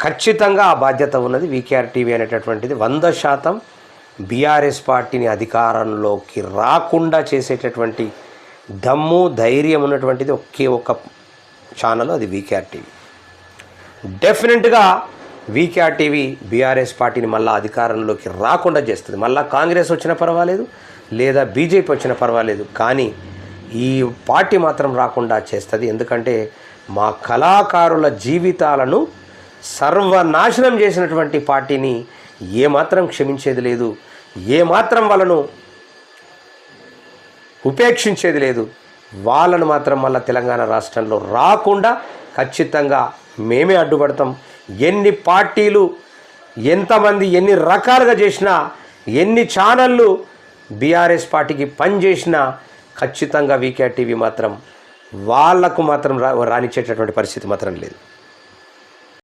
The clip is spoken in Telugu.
ఖచ్చితంగా ఆ బాధ్యత ఉన్నది. వీకేఆర్ టీవీ అనేటటువంటిది 100% బీఆర్ఎస్ పార్టీని అధికారంలోకి రాకుండా చేసేటటువంటి దమ్ము ధైర్యం ఉన్నటువంటిది ఒకే ఒక్క ఛానల్, అది వీకేఆర్ టీవీ. డెఫినెట్గా వీకేఆర్ టీవీ బీఆర్ఎస్ పార్టీని మళ్ళీ అధికారంలోకి రాకుండా చేస్తుంది. మళ్ళీ కాంగ్రెస్ వచ్చినా పర్వాలేదు, లేదా బీజేపీ వచ్చినా పర్వాలేదు, కానీ ఈ పార్టీ మాత్రం రాకుండా చేస్తుంది. ఎందుకంటే మా కళాకారుల జీవితాలను సర్వనాశనం చేసినటువంటి పార్టీని ఏమాత్రం క్షమించేది లేదు, ఏమాత్రం వాళ్ళను ఉపేక్షించేది లేదు. వాళ్ళను మాత్రం మళ్ళీ తెలంగాణ రాష్ట్రంలో రాకుండా ఖచ్చితంగా మేమే అడ్డుపడతాం. ఎన్ని పార్టీలు, ఎంతమంది ఎన్ని రకాలుగా చేసినా, ఎన్ని ఛానళ్ళు బీఆర్ఎస్ పార్టీకి పనిచేసినా ఖచ్చితంగా వీకేఆర్ టీవీ మాత్రం వాళ్లకు మాత్రం రానిచ్చేటటువంటి పరిస్థితి మాత్రం లేదు.